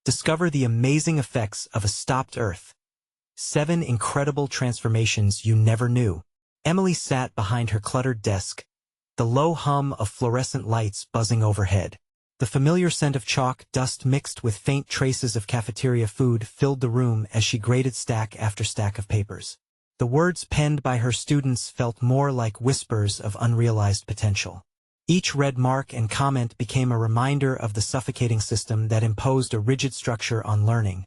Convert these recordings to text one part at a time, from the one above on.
Discover the amazing effects of a stopped Earth. 7 incredible transformations you never knew. Emily sat behind her cluttered desk, the low hum of fluorescent lights buzzing overhead. The familiar scent of chalk dust mixed with faint traces of cafeteria food filled the room as she graded stack after stack of papers. The words penned by her students felt more like whispers of unrealized potential. Each red mark and comment became a reminder of the suffocating system that imposed a rigid structure on learning,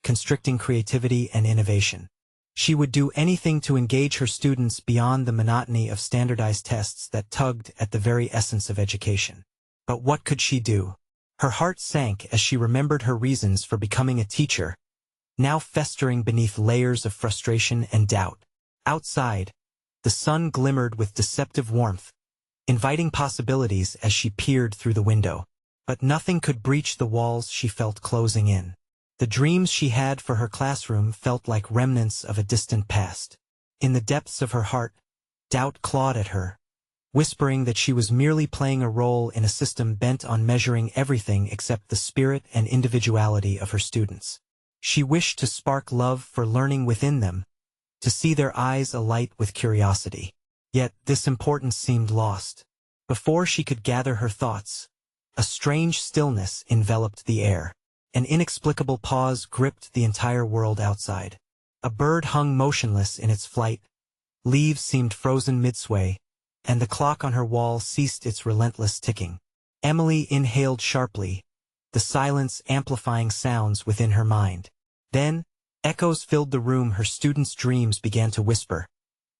constricting creativity and innovation. She would do anything to engage her students beyond the monotony of standardized tests that tugged at the very essence of education. But what could she do? Her heart sank as she remembered her reasons for becoming a teacher, now festering beneath layers of frustration and doubt. Outside, the sun glimmered with deceptive warmth, inviting possibilities as she peered through the window. But nothing could breach the walls she felt closing in. The dreams she had for her classroom felt like remnants of a distant past. In the depths of her heart, doubt clawed at her, whispering that she was merely playing a role in a system bent on measuring everything except the spirit and individuality of her students. She wished to spark love for learning within them, to see their eyes alight with curiosity. Yet this importance seemed lost. Before she could gather her thoughts, a strange stillness enveloped the air. An inexplicable pause gripped the entire world outside. A bird hung motionless in its flight, leaves seemed frozen mid-sway, and the clock on her wall ceased its relentless ticking. Emily inhaled sharply, the silence amplifying sounds within her mind. Then, echoes filled the room. Her students' dreams began to whisper,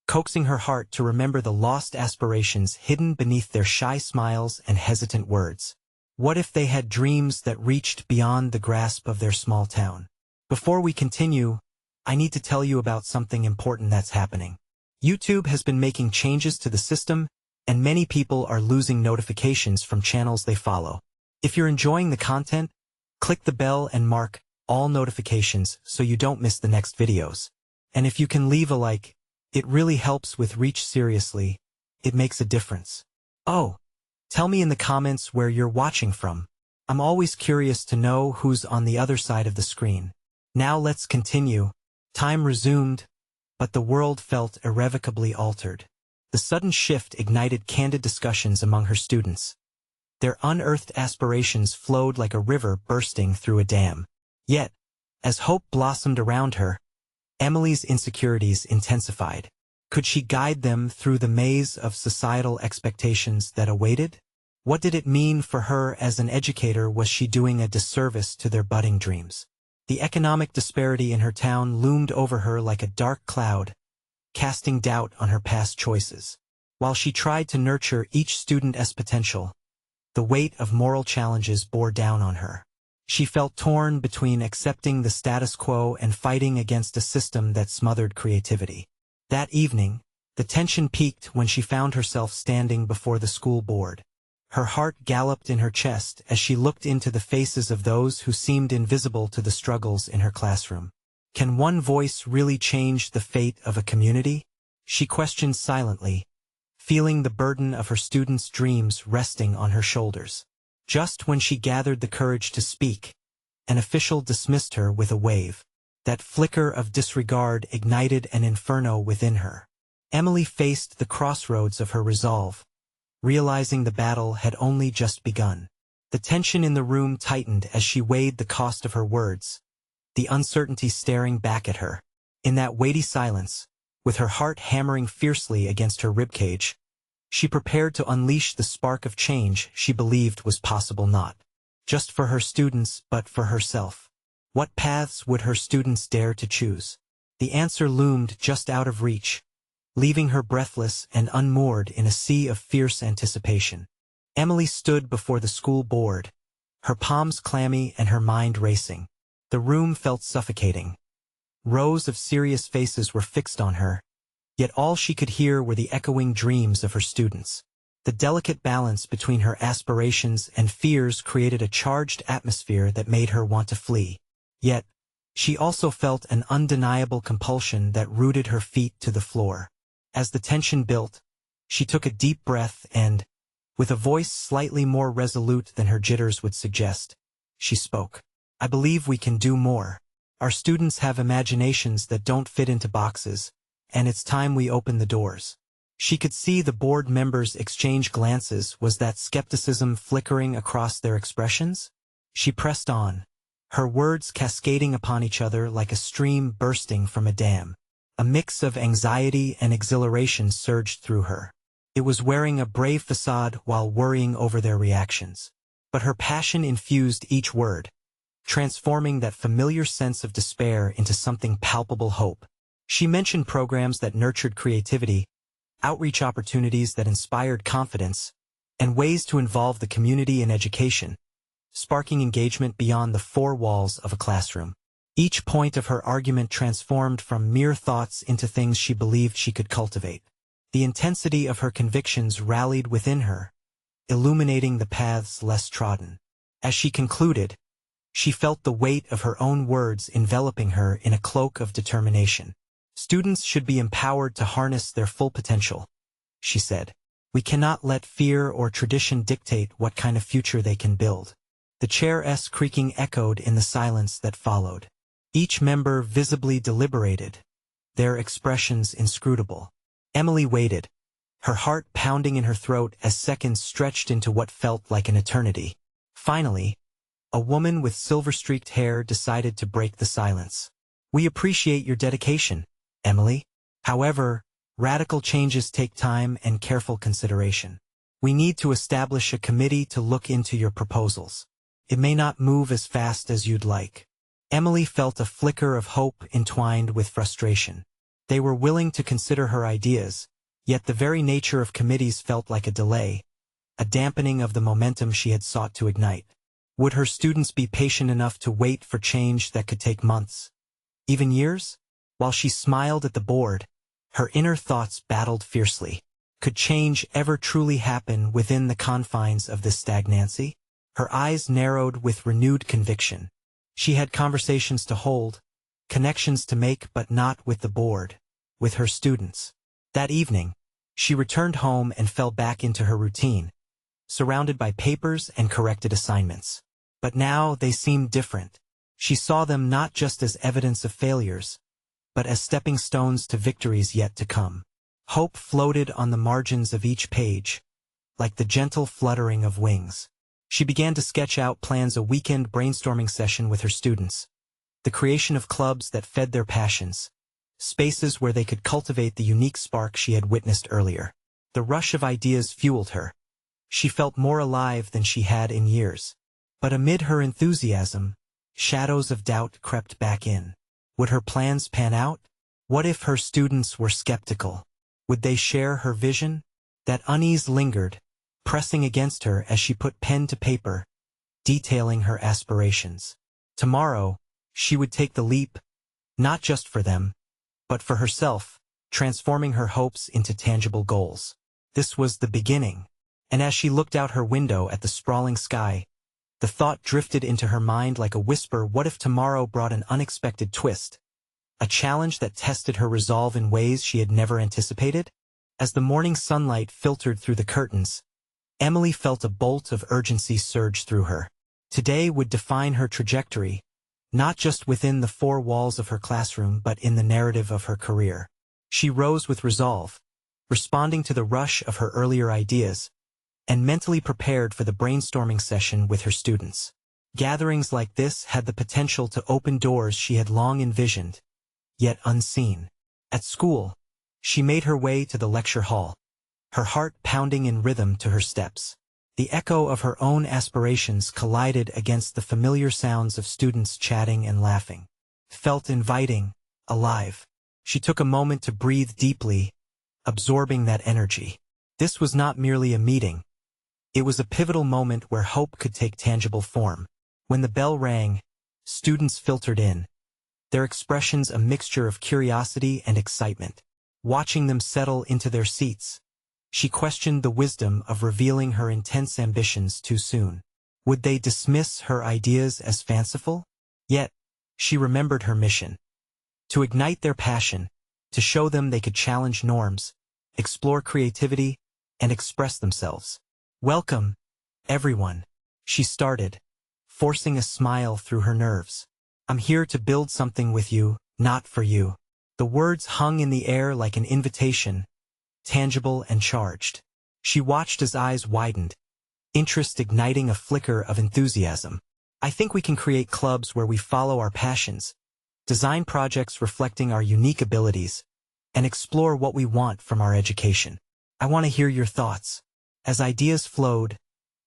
coaxing her heart to remember the lost aspirations hidden beneath their shy smiles and hesitant words. What if they had dreams that reached beyond the grasp of their small town? Before we continue, I need to tell you about something important that's happening. YouTube has been making changes to the system, and many people are losing notifications from channels they follow. If you're enjoying the content, click the bell and mark all notifications so you don't miss the next videos. And if you can leave a like, it really helps with reach. Seriously, it makes a difference. Oh, tell me in the comments where you're watching from. I'm always curious to know who's on the other side of the screen. Now let's continue. Time resumed, but the world felt irrevocably altered. The sudden shift ignited candid discussions among her students. Their unearthed aspirations flowed like a river bursting through a dam. Yet, as hope blossomed around her, Emily's insecurities intensified. Could she guide them through the maze of societal expectations that awaited? What did it mean for her as an educator? Was she doing a disservice to their budding dreams? The economic disparity in her town loomed over her like a dark cloud, casting doubt on her past choices. While she tried to nurture each student's potential, the weight of moral challenges bore down on her. She felt torn between accepting the status quo and fighting against a system that smothered creativity. That evening, the tension peaked when she found herself standing before the school board. Her heart galloped in her chest as she looked into the faces of those who seemed invisible to the struggles in her classroom. Can one voice really change the fate of a community? She questioned silently, feeling the burden of her students' dreams resting on her shoulders. Just when she gathered the courage to speak, an official dismissed her with a wave. That flicker of disregard ignited an inferno within her. Emily faced the crossroads of her resolve, realizing the battle had only just begun. The tension in the room tightened as she weighed the cost of her words, the uncertainty staring back at her. In that weighty silence, with her heart hammering fiercely against her ribcage, she prepared to unleash the spark of change she believed was possible, not just for her students but for herself. What paths would her students dare to choose? The answer loomed just out of reach, leaving her breathless and unmoored in a sea of fierce anticipation. Emily stood before the school board, her palms clammy and her mind racing. The room felt suffocating. Rows of serious faces were fixed on her, yet all she could hear were the echoing dreams of her students. The delicate balance between her aspirations and fears created a charged atmosphere that made her want to flee. Yet, she also felt an undeniable compulsion that rooted her feet to the floor. As the tension built, she took a deep breath and, with a voice slightly more resolute than her jitters would suggest, she spoke. I believe we can do more. Our students have imaginations that don't fit into boxes, and it's time we open the doors. She could see the board members exchange glances. Was that skepticism flickering across their expressions? She pressed on, her words cascading upon each other like a stream bursting from a dam. A mix of anxiety and exhilaration surged through her. It was wearing a brave facade while worrying over their reactions. But her passion infused each word, transforming that familiar sense of despair into something palpable hope. She mentioned programs that nurtured creativity, outreach opportunities that inspired confidence, and ways to involve the community in education, sparking engagement beyond the four walls of a classroom. Each point of her argument transformed from mere thoughts into things she believed she could cultivate. The intensity of her convictions rallied within her, illuminating the paths less trodden. As she concluded, she felt the weight of her own words enveloping her in a cloak of determination. Students should be empowered to harness their full potential, she said. We cannot let fear or tradition dictate what kind of future they can build. The chair's creaking echoed in the silence that followed. Each member visibly deliberated, their expressions inscrutable. Emily waited, her heart pounding in her throat as seconds stretched into what felt like an eternity. Finally, a woman with silver-streaked hair decided to break the silence. We appreciate your dedication, Emily. However, radical changes take time and careful consideration. We need to establish a committee to look into your proposals. It may not move as fast as you'd like. Emily felt a flicker of hope entwined with frustration. They were willing to consider her ideas, yet the very nature of committees felt like a delay, a dampening of the momentum she had sought to ignite. Would her students be patient enough to wait for change that could take months, even years? While she smiled at the board, her inner thoughts battled fiercely. Could change ever truly happen within the confines of this stagnancy? Her eyes narrowed with renewed conviction. She had conversations to hold, connections to make, but not with the board, with her students. That evening, she returned home and fell back into her routine, surrounded by papers and corrected assignments. But now they seemed different. She saw them not just as evidence of failures, but as stepping stones to victories yet to come. Hope floated on the margins of each page, like the gentle fluttering of wings. She began to sketch out plans, a weekend brainstorming session with her students, the creation of clubs that fed their passions, spaces where they could cultivate the unique spark she had witnessed earlier. The rush of ideas fueled her. She felt more alive than she had in years. But amid her enthusiasm, shadows of doubt crept back in. Would her plans pan out? What if her students were skeptical? Would they share her vision? That unease lingered, pressing against her as she put pen to paper, detailing her aspirations. Tomorrow, she would take the leap, not just for them, but for herself, transforming her hopes into tangible goals. This was the beginning, and as she looked out her window at the sprawling sky, the thought drifted into her mind like a whisper: what if tomorrow brought an unexpected twist? A challenge that tested her resolve in ways she had never anticipated? As the morning sunlight filtered through the curtains, Emily felt a bolt of urgency surge through her. Today would define her trajectory, not just within the four walls of her classroom but in the narrative of her career. She rose with resolve, responding to the rush of her earlier ideas, and mentally prepared for the brainstorming session with her students. Gatherings like this had the potential to open doors she had long envisioned, yet unseen. At school, she made her way to the lecture hall, her heart pounding in rhythm to her steps. The echo of her own aspirations collided against the familiar sounds of students chatting and laughing. Felt inviting, alive. She took a moment to breathe deeply, absorbing that energy. This was not merely a meeting. It was a pivotal moment where hope could take tangible form. When the bell rang, students filtered in, their expressions a mixture of curiosity and excitement. Watching them settle into their seats, she questioned the wisdom of revealing her intense ambitions too soon. Would they dismiss her ideas as fanciful? Yet, she remembered her mission: to ignite their passion, to show them they could challenge norms, explore creativity, and express themselves. Welcome, everyone, she started, forcing a smile through her nerves. I'm here to build something with you, not for you. The words hung in the air like an invitation, tangible and charged. She watched as eyes widened, interest igniting a flicker of enthusiasm. I think we can create clubs where we follow our passions, design projects reflecting our unique abilities, and explore what we want from our education. I want to hear your thoughts. As ideas flowed,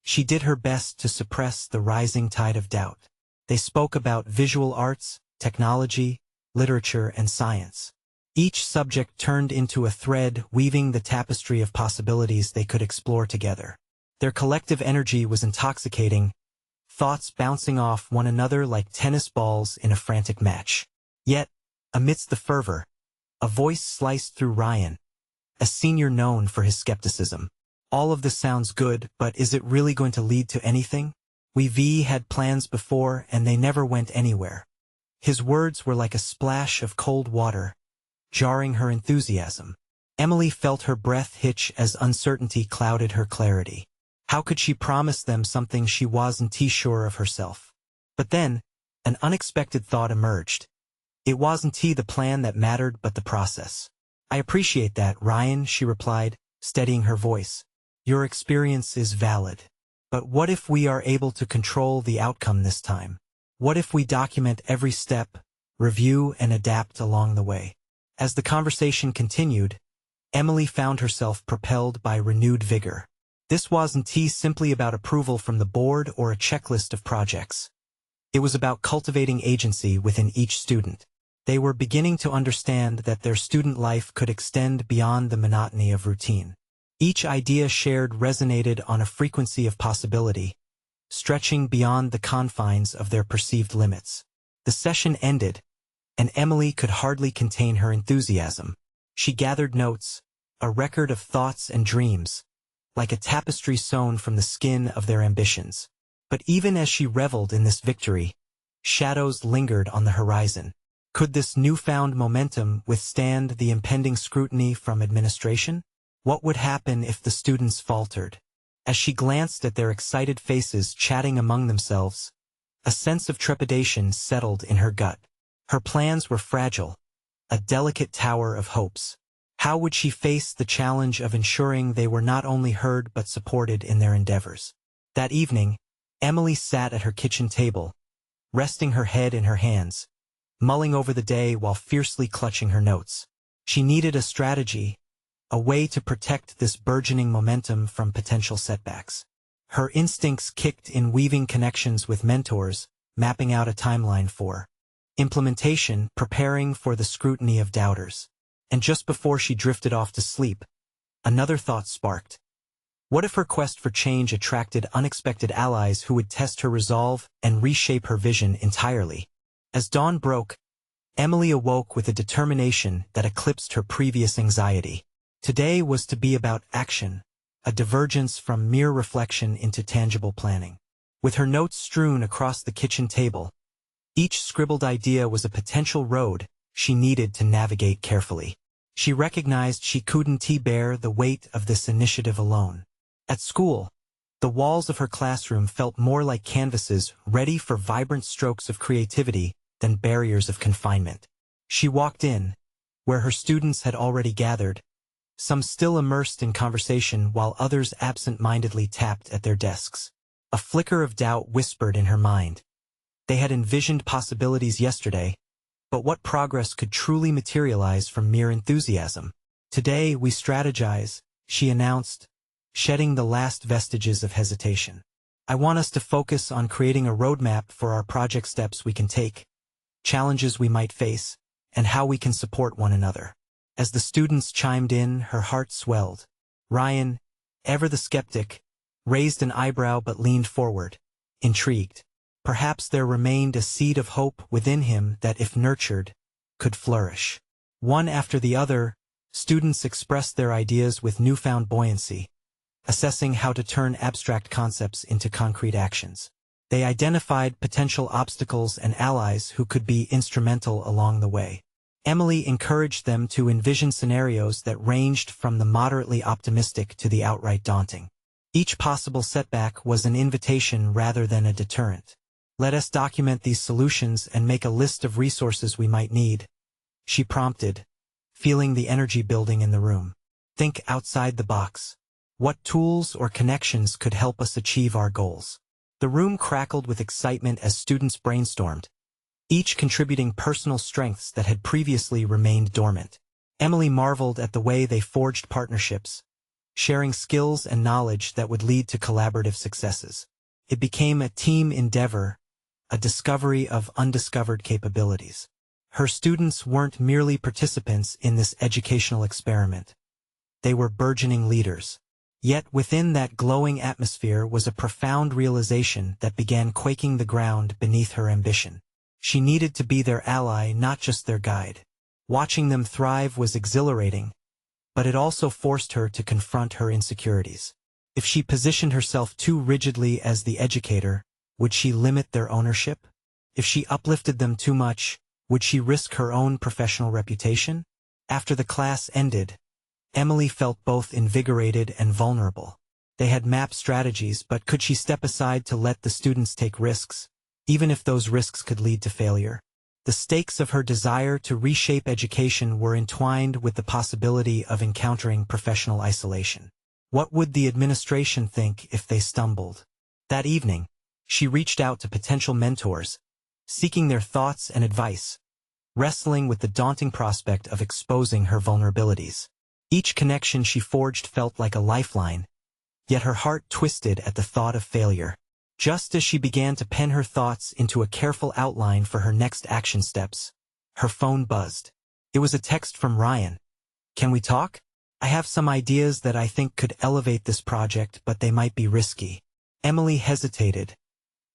she did her best to suppress the rising tide of doubt. They spoke about visual arts, technology, literature, and science. Each subject turned into a thread weaving the tapestry of possibilities they could explore together. Their collective energy was intoxicating, thoughts bouncing off one another like tennis balls in a frantic match. Yet, amidst the fervor, a voice sliced through Ryan, a senior known for his skepticism. All of this sounds good, but is it really going to lead to anything? We had plans before and they never went anywhere. His words were like a splash of cold water, jarring her enthusiasm. Emily felt her breath hitch as uncertainty clouded her clarity. How could she promise them something she wasn't sure of herself? But then, an unexpected thought emerged. It wasn't the plan that mattered but the process. I appreciate that, Ryan, she replied, steadying her voice. Your experience is valid. But what if we are able to control the outcome this time? What if we document every step, review and adapt along the way? As the conversation continued, Emily found herself propelled by renewed vigor. This wasn't simply about approval from the board or a checklist of projects. It was about cultivating agency within each student. They were beginning to understand that their student life could extend beyond the monotony of routine. Each idea shared resonated on a frequency of possibility, stretching beyond the confines of their perceived limits. The session ended, and Emily could hardly contain her enthusiasm. She gathered notes, a record of thoughts and dreams, like a tapestry sewn from the skin of their ambitions. But even as she reveled in this victory, shadows lingered on the horizon. Could this newfound momentum withstand the impending scrutiny from administration? What would happen if the students faltered? As she glanced at their excited faces chatting among themselves, a sense of trepidation settled in her gut. Her plans were fragile, a delicate tower of hopes. How would she face the challenge of ensuring they were not only heard but supported in their endeavors? That evening, Emily sat at her kitchen table, resting her head in her hands, mulling over the day while fiercely clutching her notes. She needed a strategy, a way to protect this burgeoning momentum from potential setbacks. Her instincts kicked in, weaving connections with mentors, mapping out a timeline for implementation, preparing for the scrutiny of doubters. And just before she drifted off to sleep, another thought sparked. What if her quest for change attracted unexpected allies who would test her resolve and reshape her vision entirely? As dawn broke, Emily awoke with a determination that eclipsed her previous anxiety. Today was to be about action, a divergence from mere reflection into tangible planning. With her notes strewn across the kitchen table, each scribbled idea was a potential road she needed to navigate carefully. She recognized she couldn't bear the weight of this initiative alone. At school, the walls of her classroom felt more like canvases ready for vibrant strokes of creativity than barriers of confinement. She walked in, where her students had already gathered, some still immersed in conversation while others absent-mindedly tapped at their desks. A flicker of doubt whispered in her mind. They had envisioned possibilities yesterday, but what progress could truly materialize from mere enthusiasm? Today we strategize, she announced, shedding the last vestiges of hesitation. I want us to focus on creating a roadmap for our project steps we can take, challenges we might face, and how we can support one another. As the students chimed in, her heart swelled. Ryan, ever the skeptic, raised an eyebrow but leaned forward, intrigued. Perhaps there remained a seed of hope within him that, if nurtured, could flourish. One after the other, students expressed their ideas with newfound buoyancy, assessing how to turn abstract concepts into concrete actions. They identified potential obstacles and allies who could be instrumental along the way. Emily encouraged them to envision scenarios that ranged from the moderately optimistic to the outright daunting. Each possible setback was an invitation rather than a deterrent. Let us document these solutions and make a list of resources we might need, she prompted, feeling the energy building in the room. Think outside the box. What tools or connections could help us achieve our goals? The room crackled with excitement as students brainstormed, each contributing personal strengths that had previously remained dormant. Emily marveled at the way they forged partnerships, sharing skills and knowledge that would lead to collaborative successes. It became a team endeavor, a discovery of undiscovered capabilities. Her students weren't merely participants in this educational experiment. They were burgeoning leaders. Yet within that glowing atmosphere was a profound realization that began quaking the ground beneath her ambition. She needed to be their ally, not just their guide. Watching them thrive was exhilarating, but it also forced her to confront her insecurities. If she positioned herself too rigidly as the educator, would she limit their ownership? If she uplifted them too much, would she risk her own professional reputation? After the class ended, Emily felt both invigorated and vulnerable. They had mapped strategies, but could she step aside to let the students take risks, even if those risks could lead to failure? The stakes of her desire to reshape education were entwined with the possibility of encountering professional isolation. What would the administration think if they stumbled? That evening, she reached out to potential mentors, seeking their thoughts and advice, wrestling with the daunting prospect of exposing her vulnerabilities. Each connection she forged felt like a lifeline, yet her heart twisted at the thought of failure. Just as she began to pen her thoughts into a careful outline for her next action steps, her phone buzzed. It was a text from Ryan. "Can we talk? I have some ideas that I think could elevate this project, but they might be risky." Emily hesitated,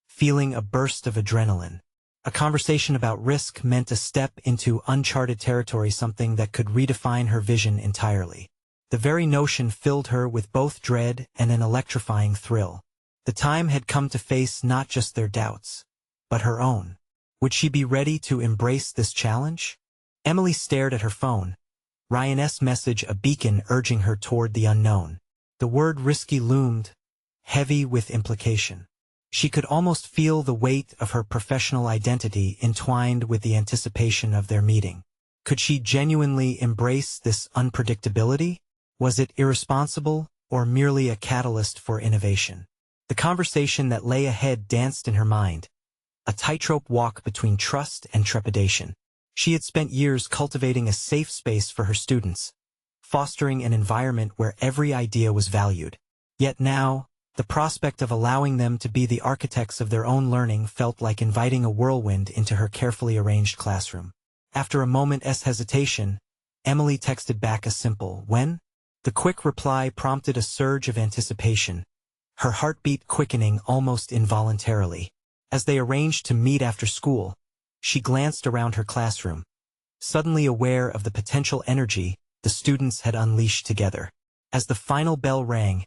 feeling a burst of adrenaline. A conversation about risk meant a step into uncharted territory, something that could redefine her vision entirely. The very notion filled her with both dread and an electrifying thrill. The time had come to face not just their doubts, but her own. Would she be ready to embrace this challenge? Emily stared at her phone, Ryan's message a beacon urging her toward the unknown. The word risky loomed, heavy with implication. She could almost feel the weight of her professional identity entwined with the anticipation of their meeting. Could she genuinely embrace this unpredictability? Was it irresponsible or merely a catalyst for innovation? The conversation that lay ahead danced in her mind, a tightrope walk between trust and trepidation. She had spent years cultivating a safe space for her students, fostering an environment where every idea was valued. Yet now, the prospect of allowing them to be the architects of their own learning felt like inviting a whirlwind into her carefully arranged classroom. After a moment's hesitation, Emily texted back a simple, "When?" The quick reply prompted a surge of anticipation, her heartbeat quickening almost involuntarily. As they arranged to meet after school, she glanced around her classroom, suddenly aware of the potential energy the students had unleashed together. As the final bell rang,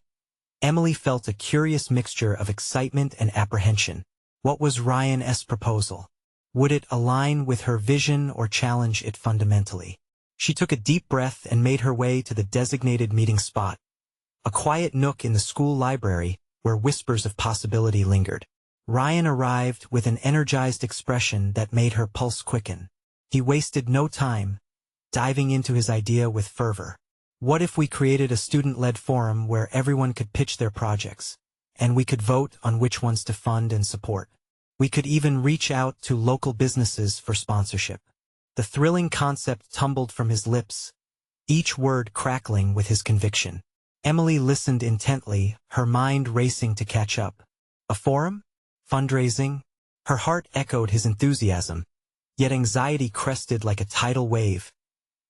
Emily felt a curious mixture of excitement and apprehension. What was Ryan's proposal? Would it align with her vision or challenge it fundamentally? She took a deep breath and made her way to the designated meeting spot, a quiet nook in the school library where whispers of possibility lingered. Ryan arrived with an energized expression that made her pulse quicken. He wasted no time, diving into his idea with fervor. What if we created a student-led forum where everyone could pitch their projects, and we could vote on which ones to fund and support? We could even reach out to local businesses for sponsorship. The thrilling concept tumbled from his lips, each word crackling with his conviction. Emily listened intently, her mind racing to catch up. A forum? Fundraising? Her heart echoed his enthusiasm, yet anxiety crested like a tidal wave.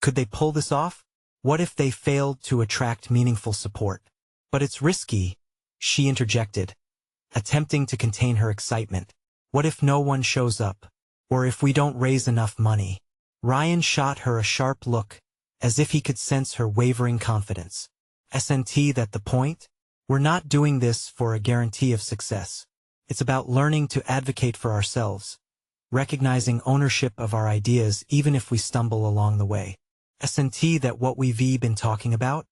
Could they pull this off? What if they failed to attract meaningful support? But it's risky, she interjected, attempting to contain her excitement. What if no one shows up? Or if we don't raise enough money? Ryan shot her a sharp look, as if he could sense her wavering confidence. "Isn't that the point? We're not doing this for a guarantee of success. It's about learning to advocate for ourselves, recognizing ownership of our ideas even if we stumble along the way. Isn't that what we've been talking about?"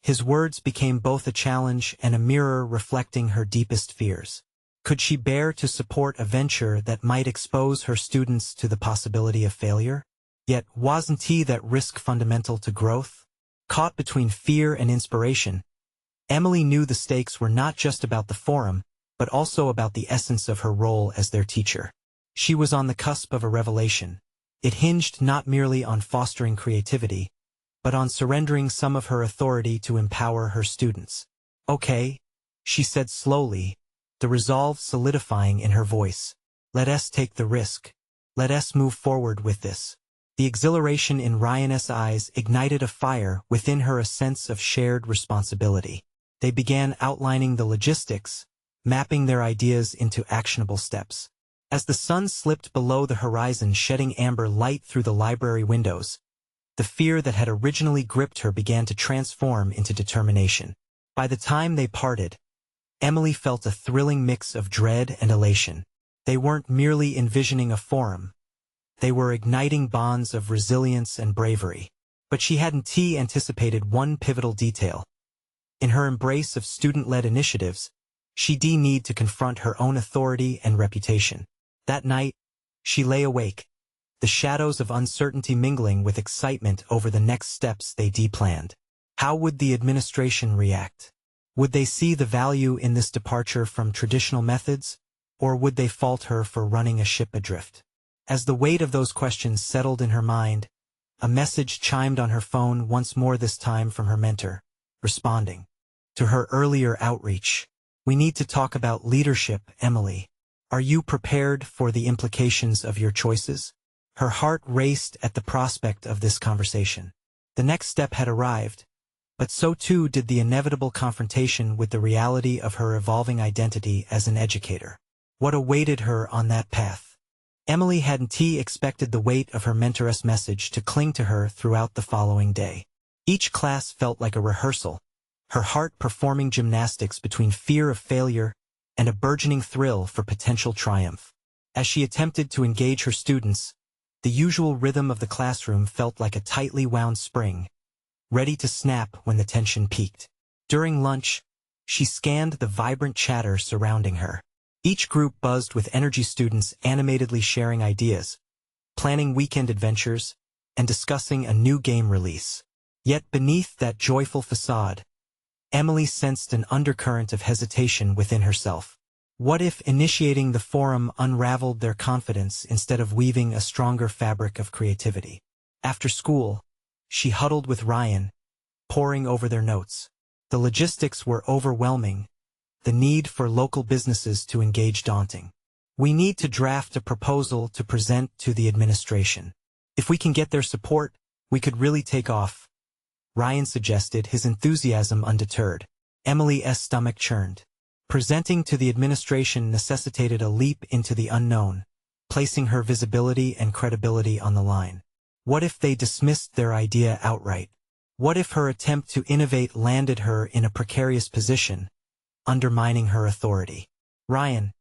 His words became both a challenge and a mirror reflecting her deepest fears. Could she bear to support a venture that might expose her students to the possibility of failure? Yet, wasn't that risk fundamental to growth? Caught between fear and inspiration, Emily knew the stakes were not just about the forum, but also about the essence of her role as their teacher. She was on the cusp of a revelation. It hinged not merely on fostering creativity, but on surrendering some of her authority to empower her students. "Okay," she said slowly, the resolve solidifying in her voice. "Let us take the risk. Let us move forward with this." The exhilaration in Ryan's eyes ignited a fire within her, a sense of shared responsibility. They began outlining the logistics, mapping their ideas into actionable steps. As the sun slipped below the horizon, shedding amber light through the library windows, the fear that had originally gripped her began to transform into determination. By the time they parted, Emily felt a thrilling mix of dread and elation. They weren't merely envisioning a forum. They were igniting bonds of resilience and bravery. But she hadn't anticipated one pivotal detail. In her embrace of student-led initiatives, she need to confront her own authority and reputation. That night, she lay awake, the shadows of uncertainty mingling with excitement over the next steps they planned. How would the administration react? Would they see the value in this departure from traditional methods, or would they fault her for running a ship adrift? As the weight of those questions settled in her mind, a message chimed on her phone once more, this time from her mentor, responding to her earlier outreach. "We need to talk about leadership, Emily. Are you prepared for the implications of your choices?" Her heart raced at the prospect of this conversation. The next step had arrived, but so too did the inevitable confrontation with the reality of her evolving identity as an educator. What awaited her on that path? Emily hadn't expected the weight of her mentor's message to cling to her throughout the following day. Each class felt like a rehearsal, her heart performing gymnastics between fear of failure and a burgeoning thrill for potential triumph. As she attempted to engage her students, the usual rhythm of the classroom felt like a tightly wound spring, ready to snap when the tension peaked. During lunch, she scanned the vibrant chatter surrounding her. Each group buzzed with energy, students animatedly sharing ideas, planning weekend adventures, and discussing a new game release. Yet beneath that joyful facade, Emily sensed an undercurrent of hesitation within herself. What if initiating the forum unraveled their confidence instead of weaving a stronger fabric of creativity? After school, she huddled with Ryan, poring over their notes. The logistics were overwhelming, the need for local businesses to engage daunting. "We need to draft a proposal to present to the administration. If we can get their support, we could really take off," Ryan suggested, his enthusiasm undeterred. Emily's stomach churned. Presenting to the administration necessitated a leap into the unknown, placing her visibility and credibility on the line. What if they dismissed their idea outright? What if her attempt to innovate landed her in a precarious position, undermining her authority? "Ryan,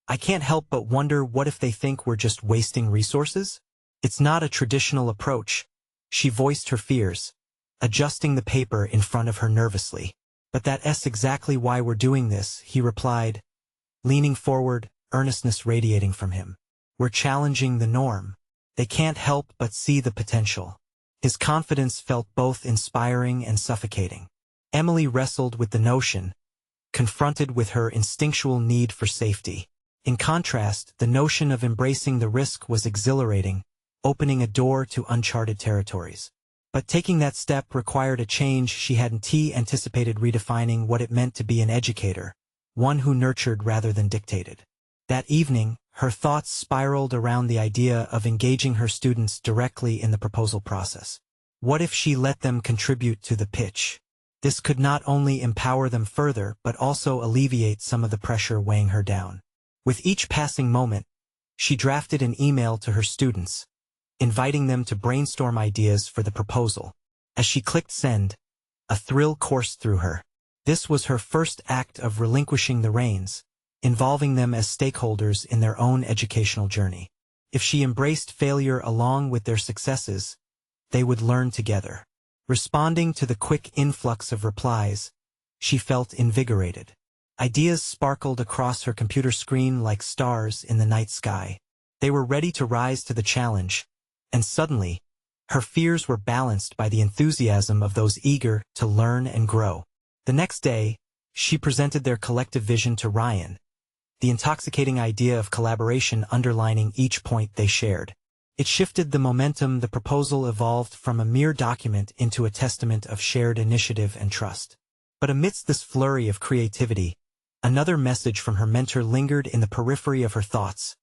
I can't help but wonder, what if they think we're just wasting resources? It's not a traditional approach." She voiced her fears, adjusting the paper in front of her nervously. "But that's exactly why we're doing this," he replied, leaning forward, earnestness radiating from him. "We're challenging the norm. They can't help but see the potential." His confidence felt both inspiring and suffocating. Emily wrestled with the notion, confronted with her instinctual need for safety. In contrast, the notion of embracing the risk was exhilarating, opening a door to uncharted territories. But taking that step required a change she hadn't anticipated, redefining what it meant to be an educator, one who nurtured rather than dictated. That evening, her thoughts spiraled around the idea of engaging her students directly in the proposal process. What if she let them contribute to the pitch? This could not only empower them further but also alleviate some of the pressure weighing her down. With each passing moment, she drafted an email to her students, inviting them to brainstorm ideas for the proposal. As she clicked send, a thrill coursed through her. This was her first act of relinquishing the reins, involving them as stakeholders in their own educational journey. If she embraced failure along with their successes, they would learn together. Responding to the quick influx of replies, she felt invigorated. Ideas sparkled across her computer screen like stars in the night sky. They were ready to rise to the challenge, and suddenly, her fears were balanced by the enthusiasm of those eager to learn and grow. The next day, she presented their collective vision to Ryan, the intoxicating idea of collaboration underlining each point they shared. It shifted the momentum. The proposal evolved from a mere document into a testament of shared initiative and trust. But amidst this flurry of creativity, another message from her mentor lingered in the periphery of her thoughts,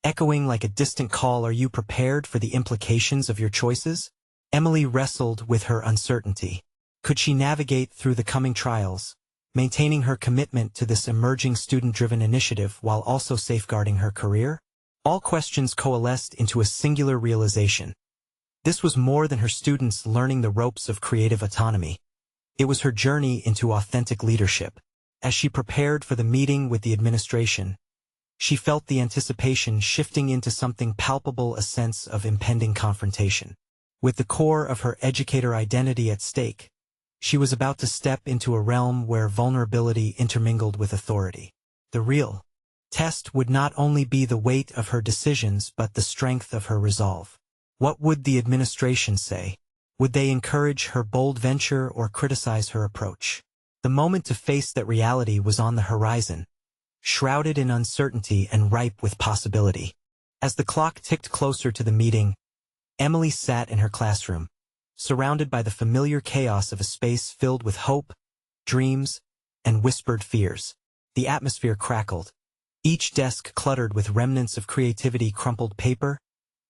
echoing like a distant call. Are you prepared for the implications of your choices? Emily wrestled with her uncertainty. Could she navigate through the coming trials, maintaining her commitment to this emerging student-driven initiative while also safeguarding her career? All questions coalesced into a singular realization. This was more than her students learning the ropes of creative autonomy. It was her journey into authentic leadership. As she prepared for the meeting with the administration, she felt the anticipation shifting into something palpable, a sense of impending confrontation. With the core of her educator identity at stake, she was about to step into a realm where vulnerability intermingled with authority. The real test would not only be the weight of her decisions but the strength of her resolve. What would the administration say? Would they encourage her bold venture or criticize her approach? The moment to face that reality was on the horizon, shrouded in uncertainty and ripe with possibility. As the clock ticked closer to the meeting, Emily sat in her classroom, surrounded by the familiar chaos of a space filled with hope, dreams, and whispered fears. The atmosphere crackled, each desk cluttered with remnants of creativity, crumpled paper,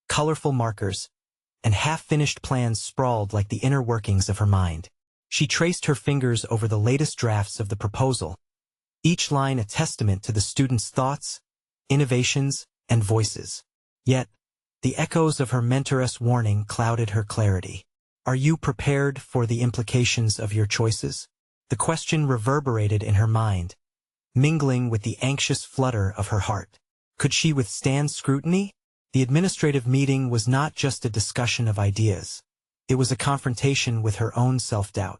colorful markers, and half-finished plans sprawled like the inner workings of her mind. She traced her fingers over the latest drafts of the proposal, each line a testament to the students' thoughts, innovations, and voices. Yet, the echoes of her mentor's warning clouded her clarity. Are you prepared for the implications of your choices? The question reverberated in her mind, mingling with the anxious flutter of her heart. Could she withstand scrutiny? The administrative meeting was not just a discussion of ideas. It was a confrontation with her own self-doubt.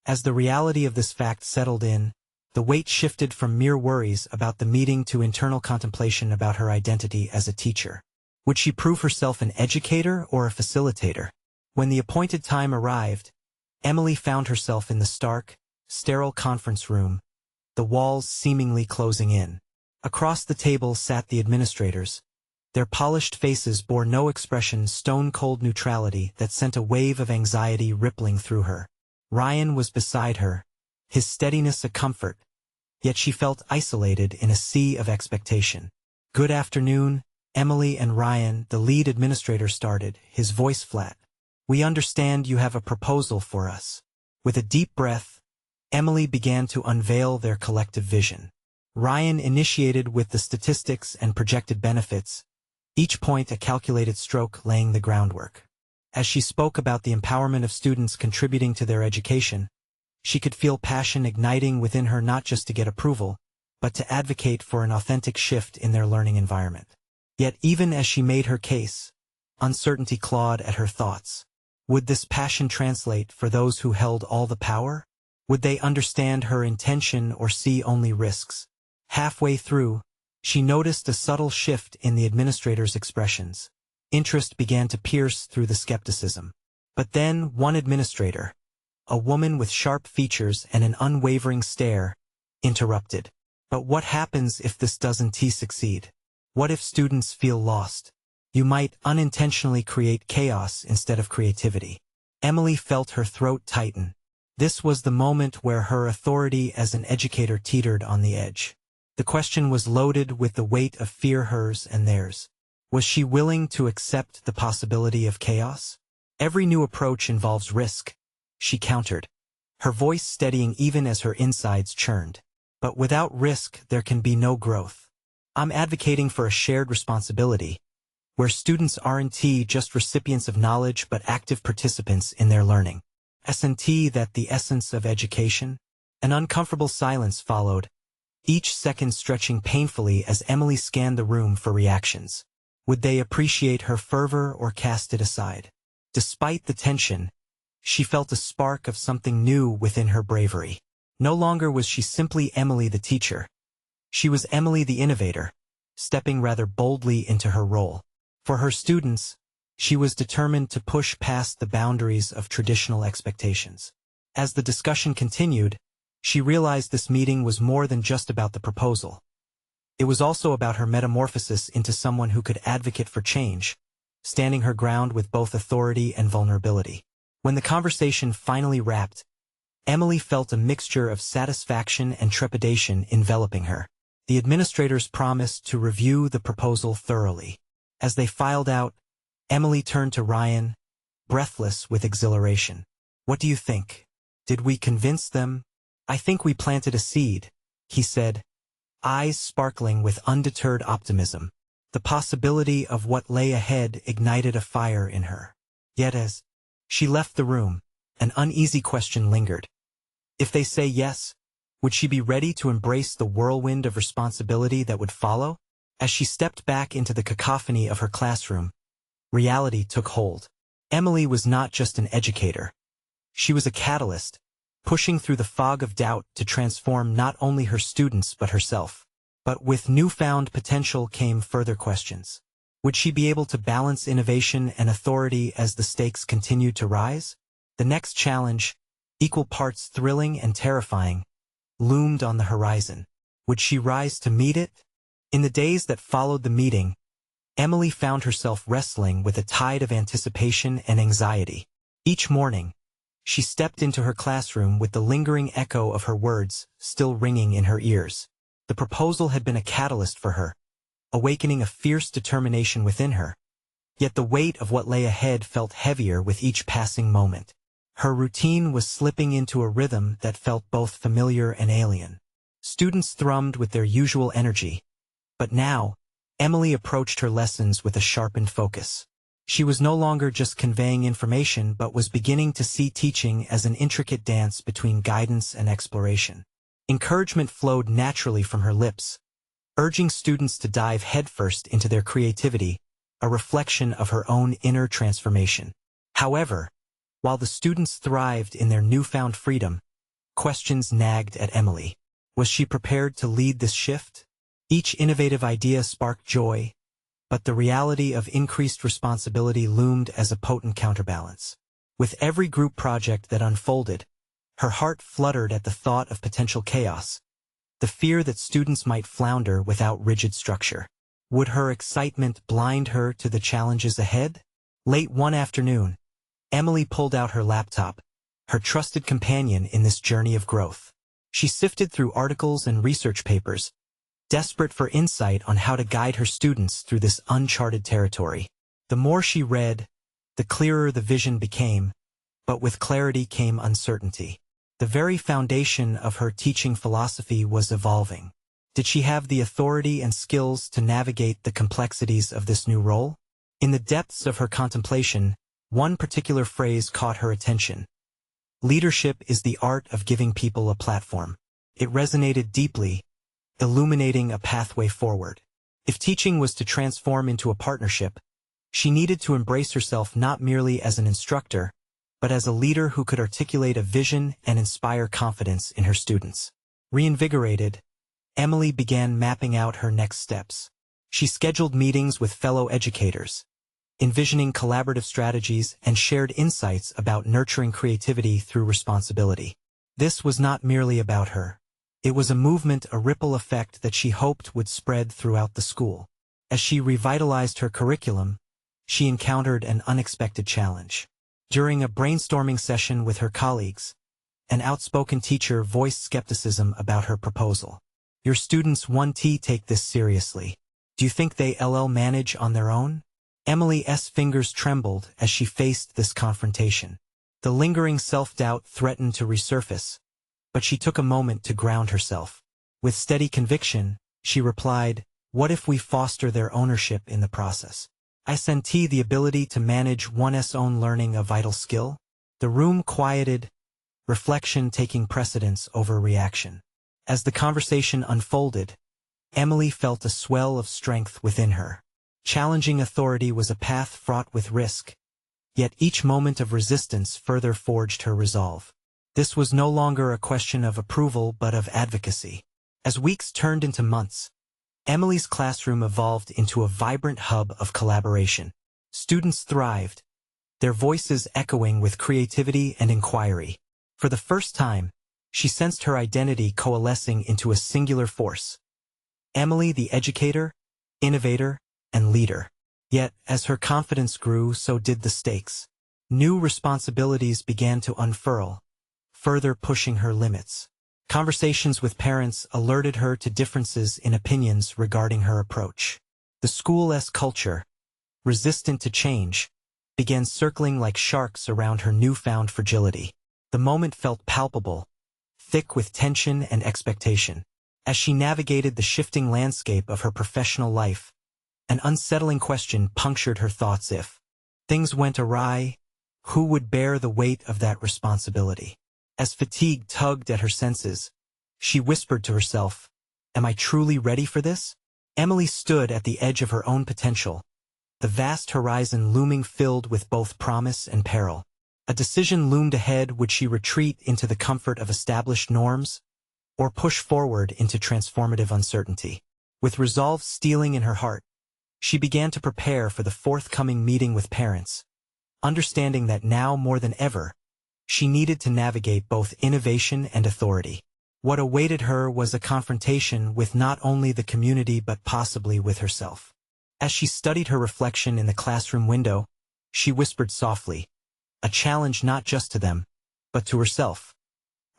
As the reality of this fact settled in, the weight shifted from mere worries about the meeting to internal contemplation about her identity as a teacher. Would she prove herself an educator or a facilitator? When the appointed time arrived, Emily found herself in the stark, sterile conference room, the walls seemingly closing in. Across the table sat the administrators. Their polished faces bore no expression, stone-cold neutrality that sent a wave of anxiety rippling through her. Ryan was beside her, his steadiness a comfort, yet she felt isolated in a sea of expectation. Good afternoon, Emily and Ryan, the lead administrator started, his voice flat. We understand you have a proposal for us. With a deep breath, Emily began to unveil their collective vision. Ryan initiated with the statistics and projected benefits, each point a calculated stroke laying the groundwork. As she spoke about the empowerment of students contributing to their education, she could feel passion igniting within her, not just to get approval, but to advocate for an authentic shift in their learning environment. Yet even as she made her case, uncertainty clawed at her thoughts. Would this passion translate for those who held all the power? Would they understand her intention or see only risks? Halfway through, she noticed a subtle shift in the administrator's expressions. Interest began to pierce through the skepticism. But then one administrator, a woman with sharp features and an unwavering stare, interrupted. But what happens if this doesn't succeed? What if students feel lost? You might unintentionally create chaos instead of creativity. Emily felt her throat tighten. This was the moment where her authority as an educator teetered on the edge. The question was loaded with the weight of fear, hers and theirs. Was she willing to accept the possibility of chaos? Every new approach involves risk, she countered, her voice steadying even as her insides churned. But without risk, there can be no growth. I'm advocating for a shared responsibility, where students aren't just recipients of knowledge but active participants in their learning. Isn't that the essence of education? An uncomfortable silence followed, each second stretching painfully as Emily scanned the room for reactions. Would they appreciate her fervor or cast it aside? Despite the tension, she felt a spark of something new within her bravery. No longer was she simply Emily the teacher. She was Emily the innovator, stepping rather boldly into her role. For her students, she was determined to push past the boundaries of traditional expectations. As the discussion continued, she realized this meeting was more than just about the proposal. It was also about her metamorphosis into someone who could advocate for change, standing her ground with both authority and vulnerability. When the conversation finally wrapped, Emily felt a mixture of satisfaction and trepidation enveloping her. The administrators promised to review the proposal thoroughly. As they filed out, Emily turned to Ryan, breathless with exhilaration. "What do you think? Did we convince them?" "I think we planted a seed," he said, eyes sparkling with undeterred optimism. The possibility of what lay ahead ignited a fire in her. Yet as she left the room, an uneasy question lingered. If they say yes, would she be ready to embrace the whirlwind of responsibility that would follow? As she stepped back into the cacophony of her classroom, reality took hold. Emily was not just an educator. She was a catalyst, pushing through the fog of doubt to transform not only her students but herself. But with newfound potential came further questions. Would she be able to balance innovation and authority as the stakes continued to rise? The next challenge, equal parts thrilling and terrifying, loomed on the horizon. Would she rise to meet it? In the days that followed the meeting, Emily found herself wrestling with a tide of anticipation and anxiety. Each morning, she stepped into her classroom with the lingering echo of her words still ringing in her ears. The proposal had been a catalyst for her, awakening a fierce determination within her. Yet the weight of what lay ahead felt heavier with each passing moment. Her routine was slipping into a rhythm that felt both familiar and alien. Students thrummed with their usual energy, but now, Emily approached her lessons with a sharpened focus. She was no longer just conveying information but was beginning to see teaching as an intricate dance between guidance and exploration. Encouragement flowed naturally from her lips, urging students to dive headfirst into their creativity, a reflection of her own inner transformation. However, while the students thrived in their newfound freedom, questions nagged at Emily. Was she prepared to lead this shift? Each innovative idea sparked joy, but the reality of increased responsibility loomed as a potent counterbalance. With every group project that unfolded, her heart fluttered at the thought of potential chaos, the fear that students might flounder without rigid structure. Would her excitement blind her to the challenges ahead? Late one afternoon, Emily pulled out her laptop, her trusted companion in this journey of growth. She sifted through articles and research papers, desperate for insight on how to guide her students through this uncharted territory. The more she read, the clearer the vision became, but with clarity came uncertainty. The very foundation of her teaching philosophy was evolving. Did she have the authority and skills to navigate the complexities of this new role? In the depths of her contemplation, one particular phrase caught her attention. Leadership is the art of giving people a platform. It resonated deeply, illuminating a pathway forward. If teaching was to transform into a partnership, she needed to embrace herself not merely as an instructor, but as a leader who could articulate a vision and inspire confidence in her students. Reinvigorated, Emily began mapping out her next steps. She scheduled meetings with fellow educators, envisioning collaborative strategies and shared insights about nurturing creativity through responsibility. This was not merely about her. It was a movement, a ripple effect that she hoped would spread throughout the school. As she revitalized her curriculum, she encountered an unexpected challenge. During a brainstorming session with her colleagues, an outspoken teacher voiced skepticism about her proposal. "Your students won't take this seriously. Do you think they'll manage on their own?" Emily's fingers trembled as she faced this confrontation. The lingering self-doubt threatened to resurface, but she took a moment to ground herself. With steady conviction, she replied, "What if we foster their ownership in the process? I senti the ability to manage one's own learning a vital skill." The room quieted, reflection taking precedence over reaction. As the conversation unfolded, Emily felt a swell of strength within her. Challenging authority was a path fraught with risk, yet each moment of resistance further forged her resolve. This was no longer a question of approval but of advocacy. As weeks turned into months, Emily's classroom evolved into a vibrant hub of collaboration. Students thrived, their voices echoing with creativity and inquiry. For the first time, she sensed her identity coalescing into a singular force. Emily, the educator, innovator, and leader. Yet, as her confidence grew, so did the stakes. New responsibilities began to unfurl, further pushing her limits. Conversations with parents alerted her to differences in opinions regarding her approach. The school's culture, resistant to change, began circling like sharks around her newfound fragility. The moment felt palpable, thick with tension and expectation. As she navigated the shifting landscape of her professional life, an unsettling question punctured her thoughts. If things went awry, who would bear the weight of that responsibility? As fatigue tugged at her senses, she whispered to herself, "Am I truly ready for this?" Emily stood at the edge of her own potential, the vast horizon looming filled with both promise and peril. A decision loomed ahead. Would she retreat into the comfort of established norms, or push forward into transformative uncertainty? With resolve stealing in her heart, she began to prepare for the forthcoming meeting with parents, understanding that now more than ever, she needed to navigate both innovation and authority. What awaited her was a confrontation with not only the community but possibly with herself. As she studied her reflection in the classroom window, she whispered softly, a challenge not just to them, but to herself.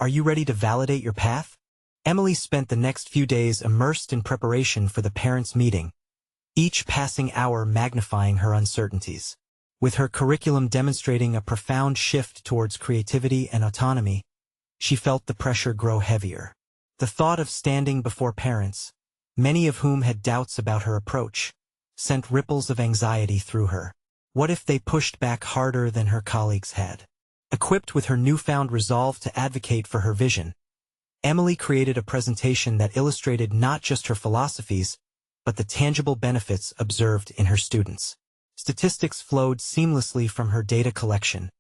"Are you ready to validate your path?" Emily spent the next few days immersed in preparation for the parents' meeting, each passing hour magnifying her uncertainties. With her curriculum demonstrating a profound shift towards creativity and autonomy, she felt the pressure grow heavier. The thought of standing before parents, many of whom had doubts about her approach, sent ripples of anxiety through her. What if they pushed back harder than her colleagues had? Equipped with her newfound resolve to advocate for her vision, Emily created a presentation that illustrated not just her philosophies, but the tangible benefits observed in her students. Statistics flowed seamlessly from her data collection,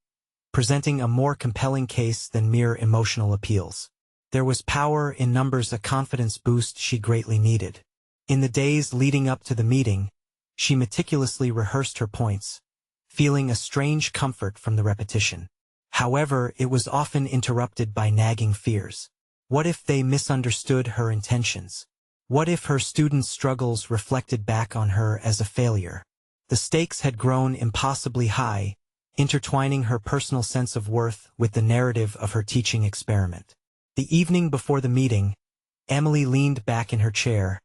presenting a more compelling case than mere emotional appeals. There was power in numbers, a confidence boost she greatly needed. In the days leading up to the meeting, she meticulously rehearsed her points, feeling a strange comfort from the repetition. However, it was often interrupted by nagging fears. What if they misunderstood her intentions? What if her students' struggles reflected back on her as a failure? The stakes had grown impossibly high, intertwining her personal sense of worth with the narrative of her teaching experiment. The evening before the meeting, Emily leaned back in her chair,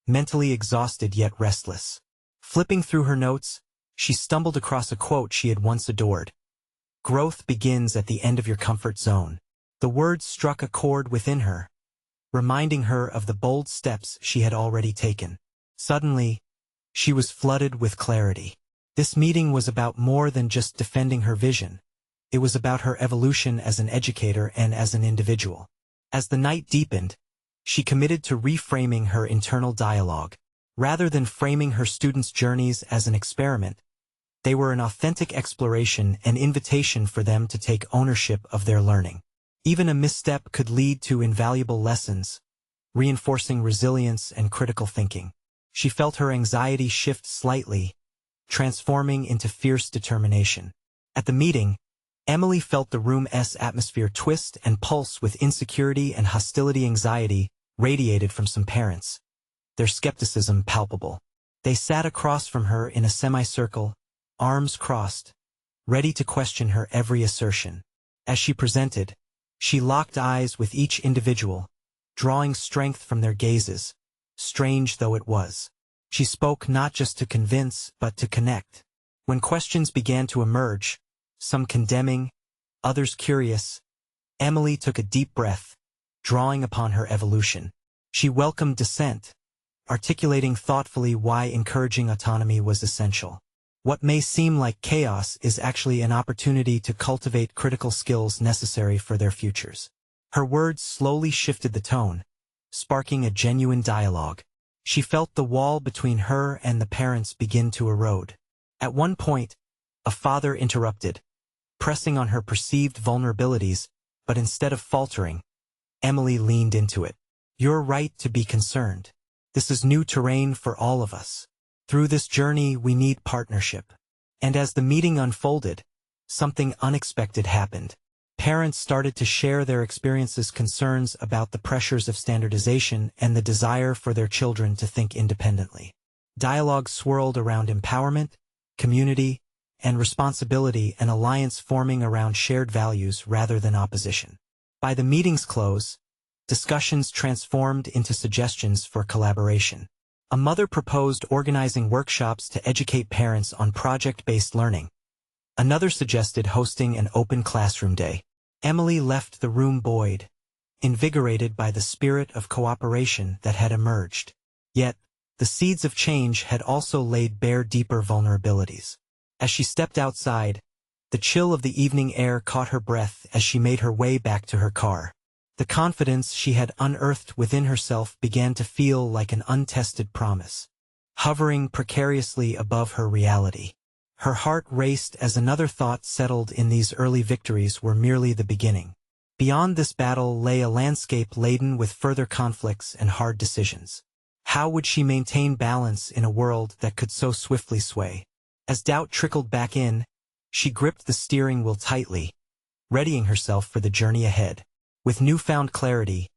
mentally exhausted yet restless. Flipping through her notes, she stumbled across a quote she had once adored. "Growth begins at the end of your comfort zone." The words struck a chord within her, reminding her of the bold steps she had already taken. Suddenly, she was flooded with clarity. This meeting was about more than just defending her vision. It was about her evolution as an educator and as an individual. As the night deepened, she committed to reframing her internal dialogue. Rather than framing her students' journeys as an experiment, they were an authentic exploration, an invitation for them to take ownership of their learning. Even a misstep could lead to invaluable lessons, reinforcing resilience and critical thinking. She felt her anxiety shift slightly, transforming into fierce determination. At the meeting, Emily felt the room's atmosphere twist and pulse with insecurity and hostility. Anxiety radiated from some parents, their skepticism palpable. They sat across from her in a semicircle, arms crossed, ready to question her every assertion. As she presented, she locked eyes with each individual, drawing strength from their gazes, strange though it was. She spoke not just to convince, but to connect. When questions began to emerge, some condemning, others curious, Emily took a deep breath, drawing upon her evolution. She welcomed dissent, articulating thoughtfully why encouraging autonomy was essential. What may seem like chaos is actually an opportunity to cultivate critical skills necessary for their futures. Her words slowly shifted the tone, sparking a genuine dialogue. She felt the wall between her and the parents begin to erode. At one point, a father interrupted, pressing on her perceived vulnerabilities, But instead of faltering, Emily leaned into it. "You're right to be concerned. This is new terrain for all of us. Through this journey, we need partnership." And as the meeting unfolded, something unexpected happened. Parents started to share their experiences, concerns about the pressures of standardization and the desire for their children to think independently. Dialogue swirled around empowerment, community, and responsibility, an alliance forming around shared values rather than opposition. By the meeting's close, discussions transformed into suggestions for collaboration. A mother proposed organizing workshops to educate parents on project-based learning. Another suggested hosting an open classroom day. Emily left the room buoyed, invigorated by the spirit of cooperation that had emerged. Yet, the seeds of change had also laid bare deeper vulnerabilities. As she stepped outside, the chill of the evening air caught her breath as she made her way back to her car. The confidence she had unearthed within herself began to feel like an untested promise, hovering precariously above her reality. Her heart raced as another thought settled in: these early victories were merely the beginning. Beyond this battle lay a landscape laden with further conflicts and hard decisions. How would she maintain balance in a world that could so swiftly sway? As doubt trickled back in, she gripped the steering wheel tightly, readying herself for the journey ahead. With newfound clarity,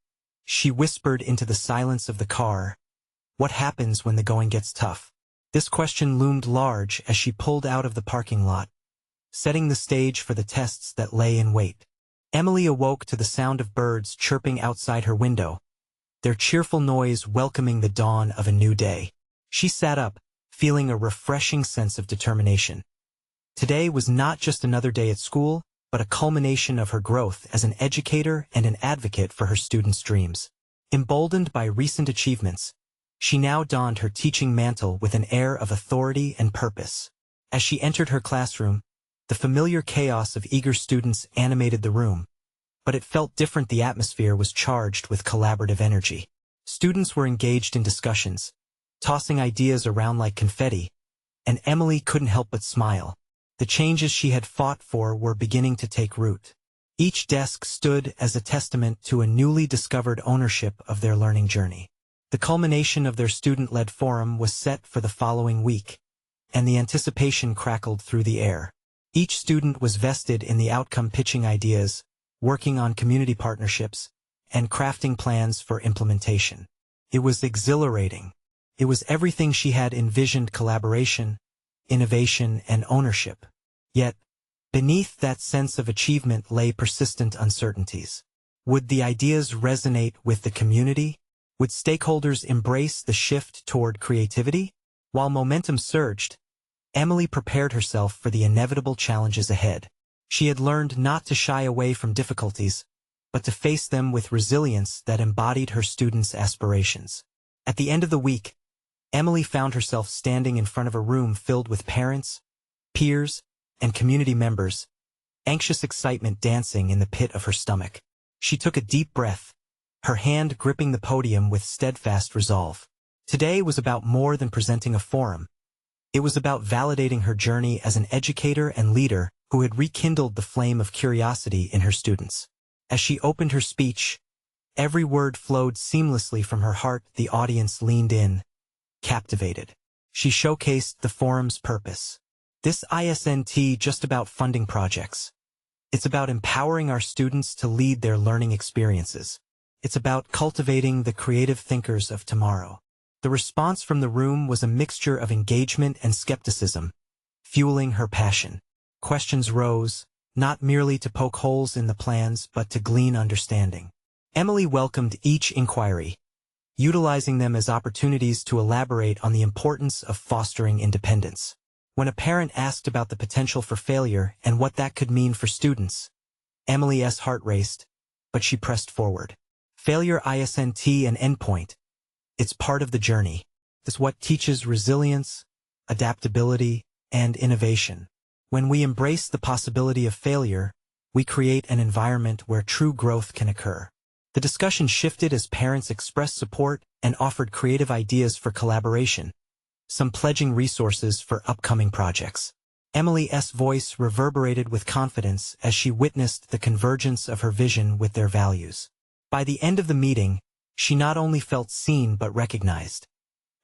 she whispered into the silence of the car, "What happens when the going gets tough?" This question loomed large as she pulled out of the parking lot, setting the stage for the tests that lay in wait. Emily awoke to the sound of birds chirping outside her window, their cheerful noise welcoming the dawn of a new day. She sat up, feeling a refreshing sense of determination. Today was not just another day at school, but a culmination of her growth as an educator and an advocate for her students' dreams. Emboldened by recent achievements, she now donned her teaching mantle with an air of authority and purpose. As she entered her classroom, the familiar chaos of eager students animated the room, but it felt different. The atmosphere was charged with collaborative energy. Students were engaged in discussions, tossing ideas around like confetti, and Emily couldn't help but smile. The changes she had fought for were beginning to take root. Each desk stood as a testament to a newly discovered ownership of their learning journey. The culmination of their student-led forum was set for the following week, and the anticipation crackled through the air. Each student was vested in the outcome, pitching ideas, working on community partnerships, and crafting plans for implementation. It was exhilarating. It was everything she had envisioned: collaboration, innovation, and ownership. Yet, beneath that sense of achievement lay persistent uncertainties. Would the ideas resonate with the community? Would stakeholders embrace the shift toward creativity? While momentum surged, Emily prepared herself for the inevitable challenges ahead. She had learned not to shy away from difficulties, but to face them with resilience that embodied her students' aspirations. At the end of the week, Emily found herself standing in front of a room filled with parents, peers, and community members, anxious excitement dancing in the pit of her stomach. She took a deep breath, her hand gripping the podium with steadfast resolve. Today was about more than presenting a forum. It was about validating her journey as an educator and leader who had rekindled the flame of curiosity in her students. As she opened her speech, every word flowed seamlessly from her heart. The audience leaned in, captivated. She showcased the forum's purpose. This isn't just about funding projects. It's about empowering our students to lead their learning experiences. It's about cultivating the creative thinkers of tomorrow. The response from the room was a mixture of engagement and skepticism, fueling her passion. Questions rose, not merely to poke holes in the plans but to glean understanding. Emily welcomed each inquiry, utilizing them as opportunities to elaborate on the importance of fostering independence. When a parent asked about the potential for failure and what that could mean for students, Emily's heart raced, but she pressed forward. Failure isn't an endpoint. It's part of the journey. It's what teaches resilience, adaptability, and innovation. When we embrace the possibility of failure, we create an environment where true growth can occur. The discussion shifted as parents expressed support and offered creative ideas for collaboration, some pledging resources for upcoming projects. Emily's voice reverberated with confidence as she witnessed the convergence of her vision with their values. By the end of the meeting, she not only felt seen but recognized.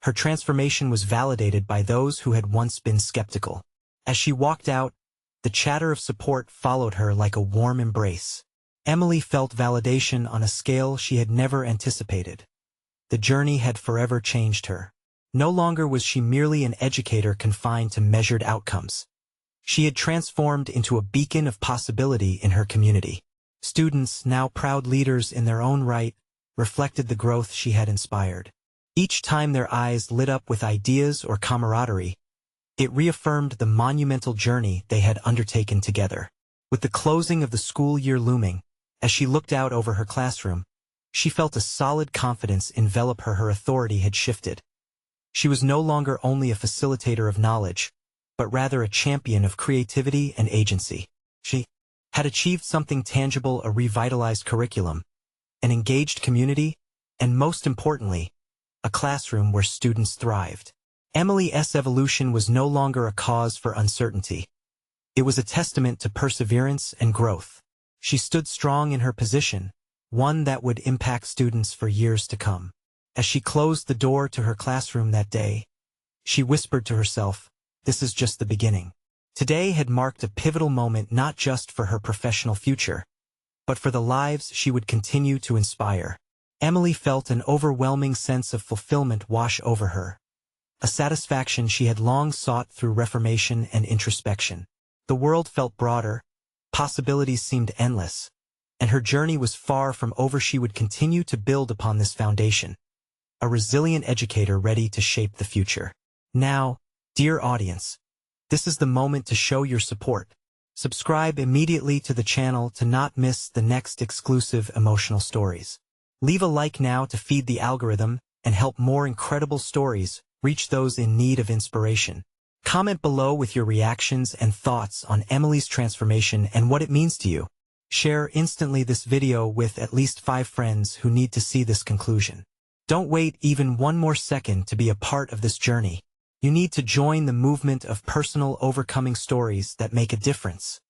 Her transformation was validated by those who had once been skeptical. As she walked out, the chatter of support followed her like a warm embrace. Emily felt validation on a scale she had never anticipated. The journey had forever changed her. No longer was she merely an educator confined to measured outcomes. She had transformed into a beacon of possibility in her community. Students, now proud leaders in their own right, reflected the growth she had inspired. Each time their eyes lit up with ideas or camaraderie, it reaffirmed the monumental journey they had undertaken together. With the closing of the school year looming, as she looked out over her classroom, she felt a solid confidence envelop her. Her authority had shifted. She was no longer only a facilitator of knowledge, but rather a champion of creativity and agency. She had achieved something tangible: a revitalized curriculum, an engaged community, and most importantly, a classroom where students thrived. Emily's evolution was no longer a cause for uncertainty. It was a testament to perseverance and growth. She stood strong in her position, one that would impact students for years to come. As she closed the door to her classroom that day, she whispered to herself, "This is just the beginning." Today had marked a pivotal moment not just for her professional future, but for the lives she would continue to inspire. Emily felt an overwhelming sense of fulfillment wash over her, a satisfaction she had long sought through reformation and introspection. The world felt broader, possibilities seemed endless, and her journey was far from over. She would continue to build upon this foundation, a resilient educator ready to shape the future. Now, dear audience, this is the moment to show your support. Subscribe immediately to the channel to not miss the next exclusive emotional stories. Leave a like now to feed the algorithm and help more incredible stories reach those in need of inspiration. Comment below with your reactions and thoughts on Emily's transformation and what it means to you. Share instantly this video with at least 5 friends who need to see this conclusion. Don't wait even one more second to be a part of this journey. You need to join the movement of personal overcoming stories that make a difference.